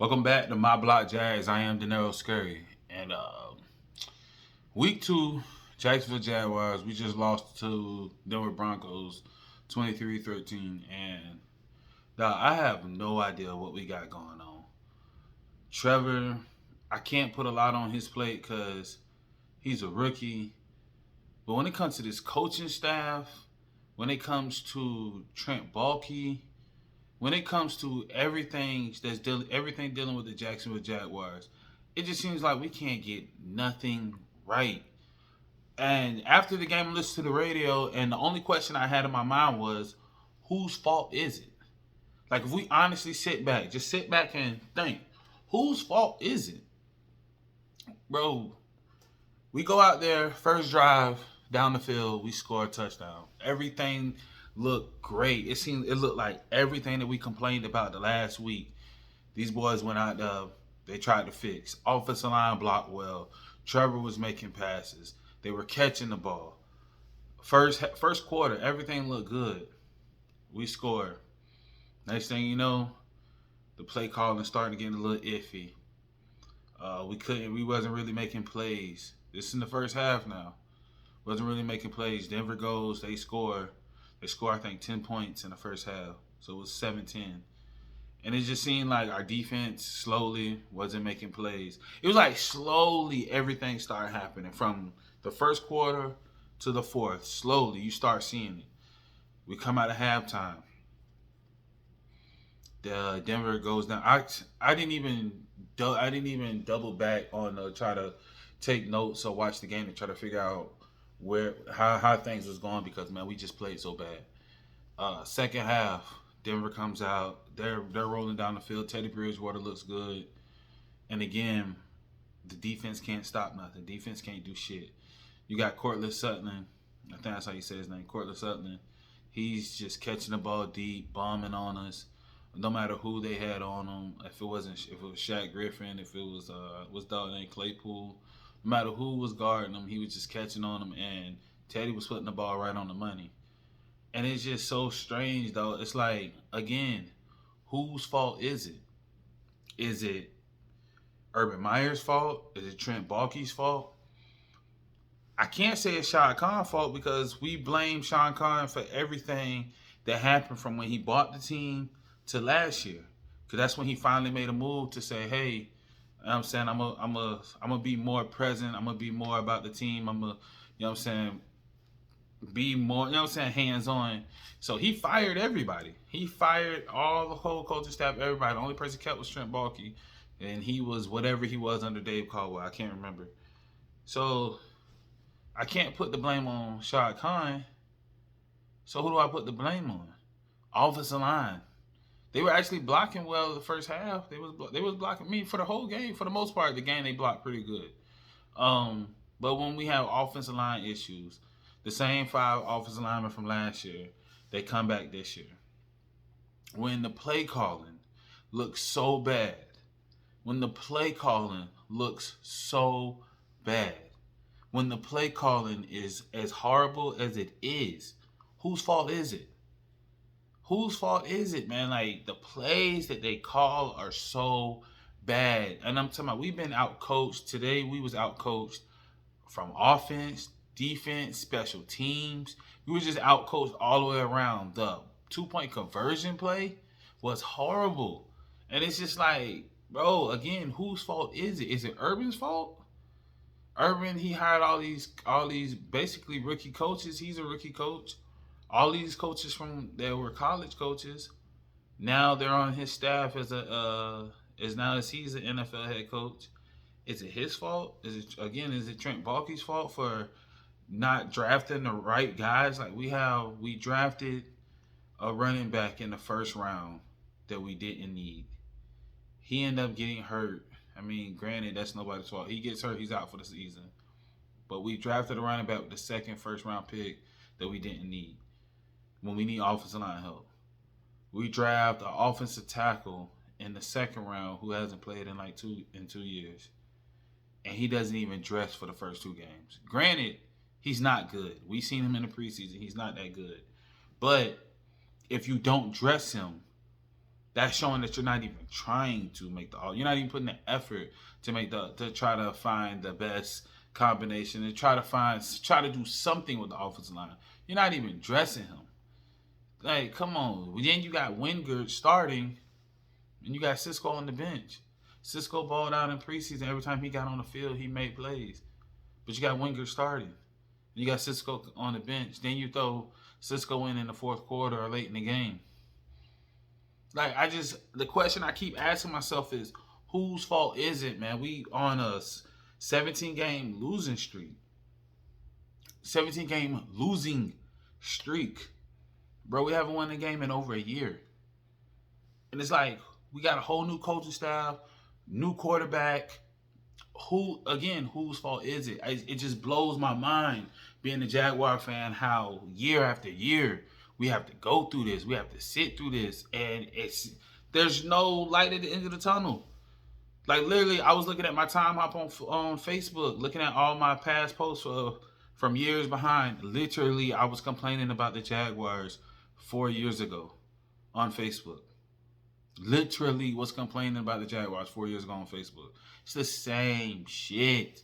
Welcome back to My Block Jags. I am Denero Scurry. And week two, Jacksonville Jaguars, we just lost to Denver Broncos 23-13. And I have no idea what we got going on. Trevor, I can't put a lot on his plate because he's a rookie. But when it comes to this coaching staff, when it comes to Trent Baalke, when it comes to everything dealing with the Jacksonville Jaguars, it just seems like we can't get nothing right. And after the game, I listened to the radio, and the only question I had in my mind was, whose fault is it? Like, if we honestly just sit back and think, whose fault is it? Bro, we go out there, first drive, down the field, we score a touchdown. Everything looked great. It looked like everything that we complained about the last week. These boys went out there, they tried to fix. Offensive line blocked well. Trevor was making passes. They were catching the ball. First quarter, everything looked good. We scored. Next thing you know, the play calling starting to get a little iffy. We wasn't really making plays. This is in the first half now. Wasn't really making plays. Denver goes, they score. They score, I think, 10 points in the first half. So it was 7-10. And it just seemed like our defense slowly wasn't making plays. It was like slowly everything started happening from the first quarter to the fourth. Slowly, you start seeing it. We come out of halftime. The Denver goes down. I didn't even double back on try to take notes or watch the game to try to figure out how things was going because man we just played so bad. Second half, Denver comes out. They're rolling down the field. Teddy Bridgewater looks good, and again, the defense can't stop nothing. Defense can't do shit. You got Cortland Sutton. I think that's how you say his name, Cortland Sutton. He's just catching the ball deep, bombing on us. No matter who they had on him, if it was Shaq Griffin, if it was what's dog named Claypool, no matter who was guarding him, he was just catching on him, and Teddy was putting the ball right on the money. And it's just so strange, though. It's like, again, whose fault is it? Is it Urban Meyer's fault? Is it Trent Baalke's fault? I can't say it's Shad Khan's fault because we blame Shad Khan for everything that happened from when he bought the team to last year. Because that's when he finally made a move to say, hey, you know what I'm saying, I'm gonna be more present. I'm gonna be more about the team. I'm gonna, you know what I'm saying, be more, you know what I'm saying, hands on. So he fired everybody. He fired all the whole coaching staff, everybody. The only person kept was Trent Baalke, and he was whatever he was under Dave Caldwell. I can't remember. So I can't put the blame on Shad Khan. So who do I put the blame on? Offensive line. They were actually blocking well the first half. They was blocking me for the whole game. For the most part, the game they blocked pretty good. But when we have offensive line issues, the same 5 offensive linemen from last year, they come back this year. When the play calling looks so bad, when the play calling looks so bad, when the play calling is as horrible as it is, whose fault is it? Whose fault is it, man? Like, the plays that they call are so bad. And I'm talking about, we've been out-coached. Today, we was out-coached from offense, defense, special teams. We were just out-coached all the way around. The two-point conversion play was horrible. And it's just like, bro, again, whose fault is it? Is it Urban's fault? Urban, he hired all these basically rookie coaches. He's a rookie coach. All these coaches that were college coaches, now they're on his staff as he's an NFL head coach. Is it his fault? Is it Trent Baalke's fault for not drafting the right guys? Like we drafted a running back in the first round that we didn't need. He ended up getting hurt. I mean, granted, that's nobody's fault. He gets hurt, he's out for the season. But we drafted a running back with the second first round pick that we didn't need when we need offensive line help. We draft an offensive tackle in the second round who hasn't played in like 2 years. And he doesn't even dress for the first 2 games. Granted, he's not good. We've seen him in the preseason. He's not that good. But if you don't dress him, That's showing that you're not even trying to make the all. You're not even putting the effort to make to try to find the best combination and try to do something with the offensive line. You're not even dressing him. Like, come on. Then you got Wingard starting, and you got Cisco on the bench. Cisco balled out in preseason. Every time he got on the field, he made plays. But you got Wingard starting. You got Cisco on the bench. Then you throw Cisco in the fourth quarter or late in the game. Like, the question I keep asking myself is, whose fault is it, man? We on a 17-game losing streak. 17-game losing streak. Bro, we haven't won a game in over a year. And it's like, we got a whole new coaching staff, new quarterback. Whose fault is it? It just blows my mind being a Jaguar fan how year after year we have to go through this. We have to sit through this. And there's no light at the end of the tunnel. Like, literally, I was looking at my time hop on Facebook, looking at all my past posts from years behind. Literally, I was complaining about the Jaguars 4 years ago on Facebook. Literally was complaining about the Jaguars 4 years ago on Facebook. It's the same shit.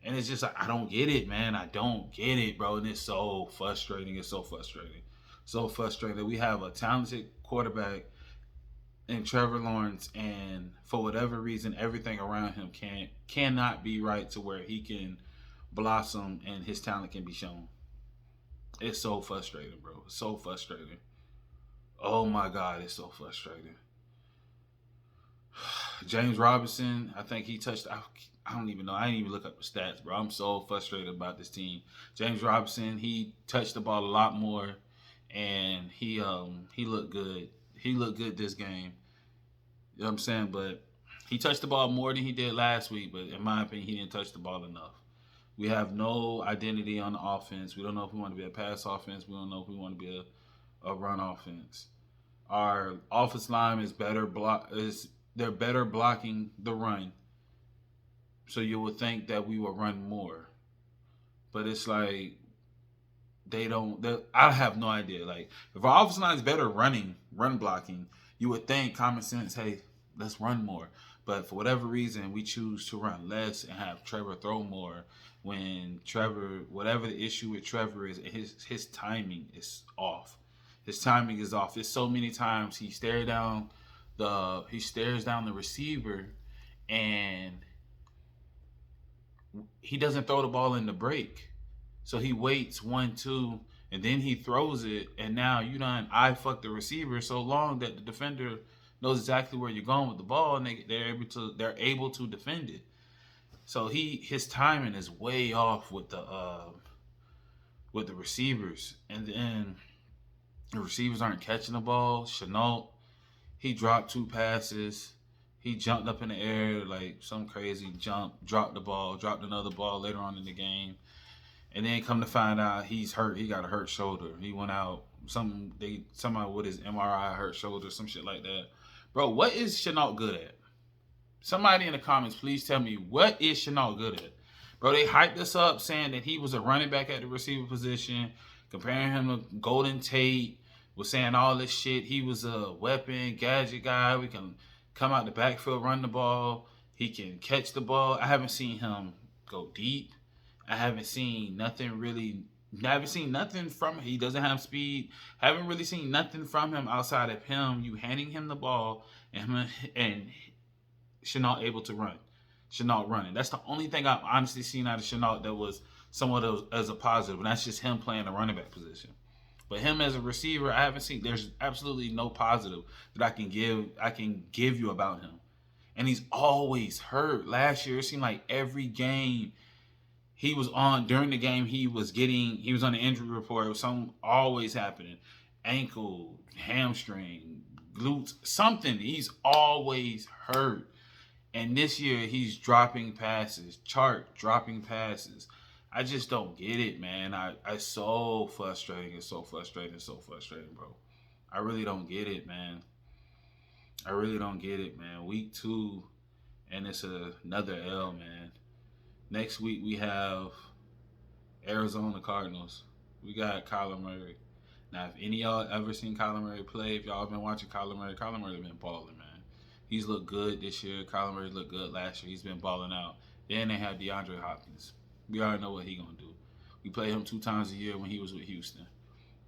And it's just like, I don't get it, man. I don't get it, bro. And it's so frustrating. It's so frustrating. So frustrating. We have a talented quarterback in Trevor Lawrence, and for whatever reason, everything around him cannot be right to where he can blossom and his talent can be shown. It's so frustrating, bro. It's so frustrating. Oh my God, it's so frustrating. James Robinson, I think he touched. I don't even know. I didn't even look up the stats, bro. I'm so frustrated about this team. James Robinson, he touched the ball a lot more, and he looked good. He looked good this game. You know what I'm saying? But he touched the ball more than he did last week. But in my opinion, he didn't touch the ball enough. We have no identity on the offense. We don't know if we want to be a pass offense. We don't know if we want to be a run offense. Our offense line is better they're better blocking the run. So you would think that we would run more. But it's like I have no idea. Like, if our offensive line is better run blocking, you would think common sense, hey, let's run more. But for whatever reason, we choose to run less and have Trevor throw more when Trevor, whatever the issue with Trevor is, his timing is off. His timing is off. It's so many times he stares down the receiver and he doesn't throw the ball in the break. So he waits 1-2 and then he throws it, and now I fuck the receiver so long that the defender knows exactly where you're going with the ball, and they're able to defend it. So his timing is way off with the receivers, and then the receivers aren't catching the ball. Chenault, he dropped 2 passes. He jumped up in the air like some crazy jump, dropped the ball, dropped another ball later on in the game. And then come to find out he's hurt. He got a hurt shoulder. He went out. Somebody with his MRI hurt shoulder, some shit like that. Bro, what is Chenault good at? Somebody in the comments, please tell me, what is Chenault good at? Bro, they hyped us up saying that he was a running back at the receiver position, comparing him to Golden Tate, was saying all this shit. He was a weapon, gadget guy. We can come out the backfield, run the ball. He can catch the ball. I haven't seen him go deep. I haven't seen nothing from him. He doesn't have speed. Haven't really seen nothing from him outside of you handing him the ball and Chenault able to run. Chenault running. That's the only thing I've honestly seen out of Chenault that was somewhat as a positive, and that's just him playing the running back position. But him as a receiver, I haven't seen. There's absolutely no positive that I can give you about him. And he's always hurt. Last year, it seemed like every game he was on, during the game, he was on the injury report. It was something always happening. Ankle, hamstring, glutes, something. He's always hurt. And this year, he's dropping passes. Dropping passes. I just don't get it, man. It's so frustrating. It's so frustrating. It's so frustrating, bro. I really don't get it, man. I really don't get it, man. Week 2, and it's another L, man. Next week, we have Arizona Cardinals. We got Kyler Murray. Now, if any of y'all ever seen Kyler Murray play, if y'all been watching Kyler Murray been balling, man. He's looked good this year. Kyler Murray looked good last year. He's been balling out. Then they have DeAndre Hopkins. We already know what he gonna do. We play him 2 times a year when he was with Houston.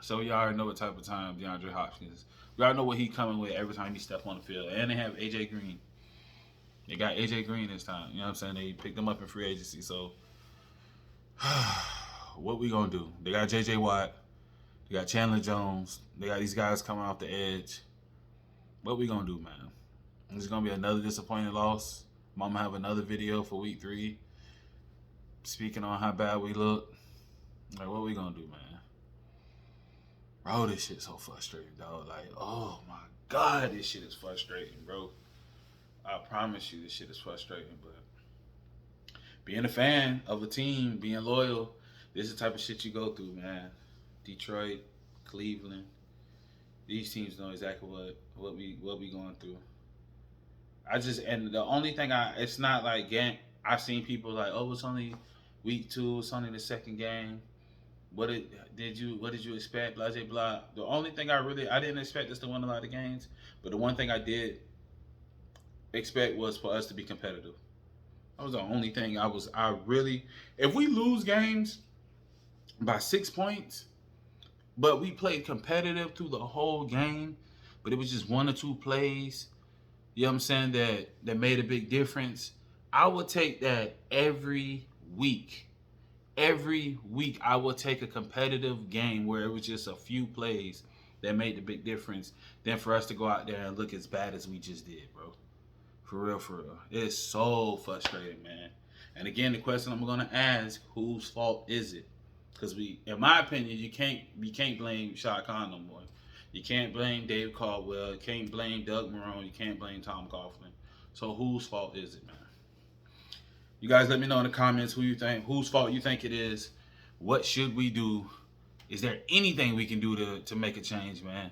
So we already know what type of time DeAndre Hopkins. We already know what he coming with every time he step on the field. And they have AJ Green. They got AJ Green this time. You know what I'm saying? They picked him up in free agency. So what we gonna do? They got JJ Watt. They got Chandler Jones. They got these guys coming off the edge. What we gonna do, man? It's gonna be another disappointing loss. I'm gonna have another video for week 3, speaking on how bad we look. Like, what we gonna do, man? Bro, this shit's so frustrating, dog. Like, oh my God, this shit is frustrating, bro. I promise you, this shit is frustrating. But being a fan of a team, being loyal, this is the type of shit you go through, man. Detroit, Cleveland, these teams know exactly what we going through. And the only thing it's not like I've seen people like, oh, it's only week 2, it's only the second game. What did you expect? Blah, blah, blah. The only thing I didn't expect us to win a lot of games, but the one thing I did expect was for us to be competitive. That was the only thing if we lose games by 6 points, but we played competitive through the whole game, but it was just 1 or 2 plays, you know what I'm saying, that made a big difference. I would take that every week. Every week I would take a competitive game where it was just a few plays that made the big difference than for us to go out there and look as bad as we just did, bro. For real, for real. It's so frustrating, man. And again, the question I'm gonna ask, whose fault is it? Because in my opinion, you can't blame Shad Khan no more. You can't blame Dave Caldwell. You can't blame Doug Marrone. You can't blame Tom Coughlin. So whose fault is it, man? You guys let me know in the comments whose fault you think it is. What should we do? Is there anything we can do to make a change, man?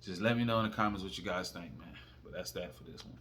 Just let me know in the comments what you guys think, man. But that's that for this one.